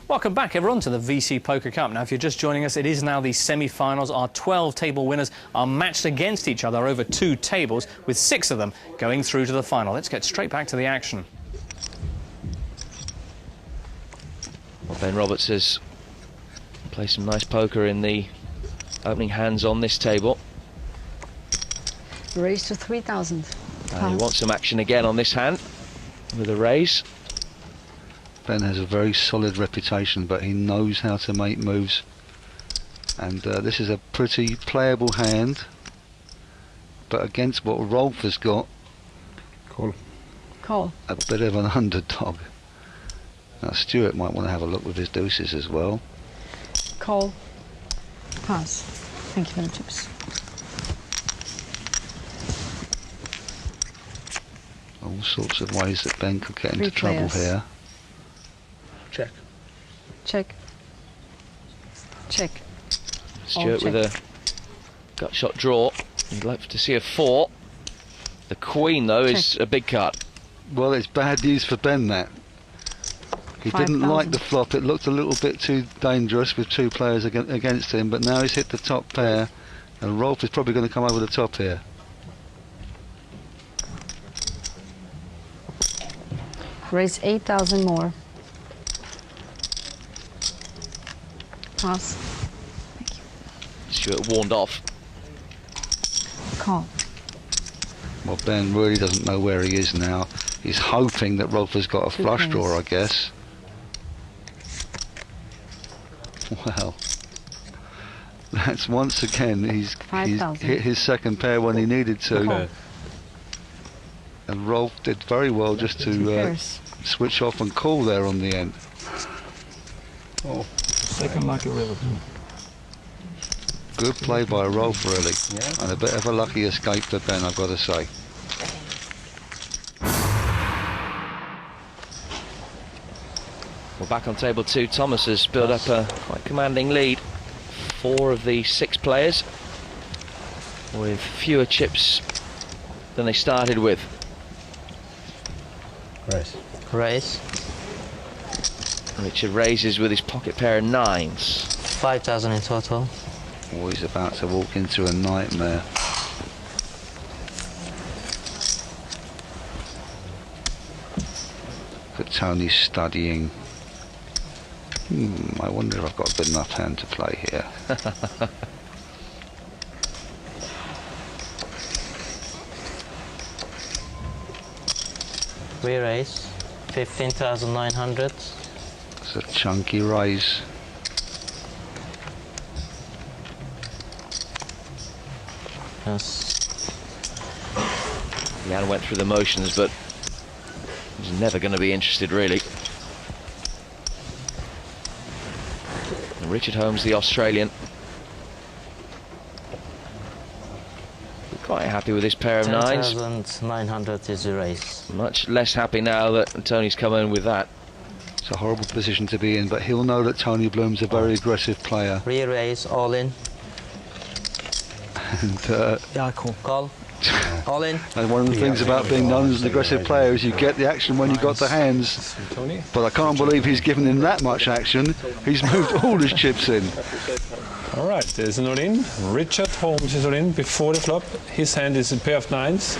Welcome back, everyone, to the VC Poker Cup. Now, if you're just joining us, it is now the semi-finals. Our 12 table winners are matched against each other over 2 tables, with 6 of them going through to the final. Let's get straight back to the action. Well, Ben Roberts has played some nice poker in the opening hands on this table. Raise to 3,000. And he wants some action again on this hand with a raise. Ben has a very solid reputation, but he knows how to make moves. And this is a pretty playable hand, but against what Rolf has got, Call. a bit of an underdog. Now Stuart might want to have a look with his deuces as well. Call. Pass. Thank you for the tips. All sorts of ways that Ben could get into 3 trouble players. here. Check. Check. Check. Stuart with a gut shot draw. He'd like to see a 4. The queen, though, is a big card. Well, it's bad news for Ben, that. He didn't like the flop. It looked a little bit too dangerous with 2 players against him, but now he's hit the top pair, and Rolf is probably going to come over the top here. Raise 8,000 more. Pass. Thank you. Stuart warned off. Call. Well, Ben really doesn't know where he is now. He's hoping that Rolf has got a flush draw, I guess. Well, that's once again, he's hit his second pair when he needed to. Call. And Rolf did very well just to switch off and call there on the end. Oh, second lucky river. Good play by Rolf, really. Yeah. And a bit of a lucky escape for Ben, I've got to say. Well, back on table 2, Thomas has built up a quite commanding lead. 4 of the 6 players with fewer chips than they started with. Raise. Richard raises with his pocket pair of 9s. 5,000 in total. Oh, he's about to walk into a nightmare. But Tony's studying. I wonder if I've got a good enough hand to play here. We raise 15,900. It's a chunky raise. Yes. Jan went through the motions, but he's never going to be interested, really. And Richard Holmes, the Australian, quite happy with his pair of 9s. 10,900 is the raise. Much less happy now that Tony's come in with that. It's a horrible position to be in, but he'll know that Tony Bloom's a very aggressive player. Re-raise, all in. And Yeah, cool. Call. All in. and one of the things about being known as an aggressive player is you get the action when you got the hands. But I can't believe he's given him that much action. He's moved all his chips in. All right, there's an all-in. Richard Holmes is all-in before the flop. His hand is a pair of 9s.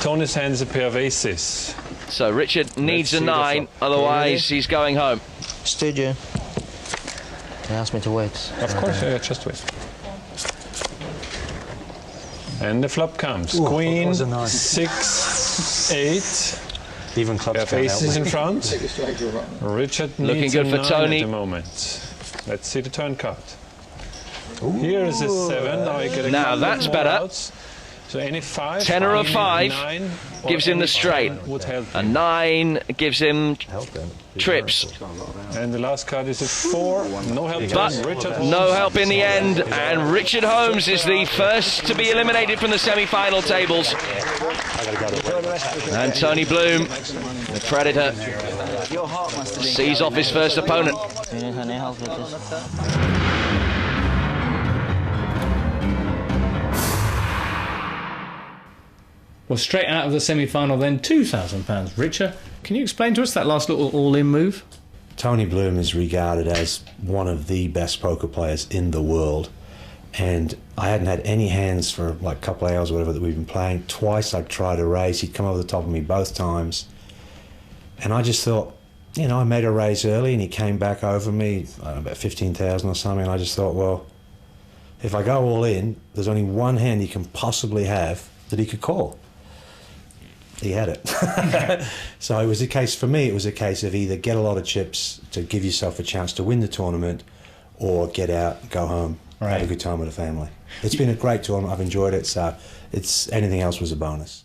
Tony's hand is a pair of aces. So Richard needs a see the 9, flop. otherwise he's going home. Studio. They asked me to wait. Of course, yeah, just wait. And the flop comes. Queen, 6, 8. Even clubs We have can't aces in help front. Richard Looking needs good a for 9 Tony. at the moment. Let's see the turn card. Here is a 7. Now, Now that's better. outs. So any 5. Tenor of any 5 9, or gives him the any straight. 10 would help A him. 9 gives him them. trips. And the last card is a 4. No help. But Richard Holmes. no help in the end, and Richard Holmes is the first to be eliminated from the semi-final tables. And Tony Bloom, the creditor, sees off his first opponent. Any help with this? Well, straight out of the semi-final then, £2,000. Richard, can you explain to us that last little all-in move? Tony Bloom is regarded as one of the best poker players in the world, and I hadn't had any hands for like a couple of hours or whatever that we've been playing. Twice I'd tried a raise, he'd come over the top of me both times, and I just thought, you know, I made a raise early and he came back over me, I don't know, about 15,000 or something, and I just thought, well, if I go all in, there's only one hand he can possibly have that he could call. He had it. So it was a case, for me, it was a case of either get a lot of chips to give yourself a chance to win the tournament, or get out, go home, have a good time with the family. It's been a great tournament, I've enjoyed it, so anything else was a bonus.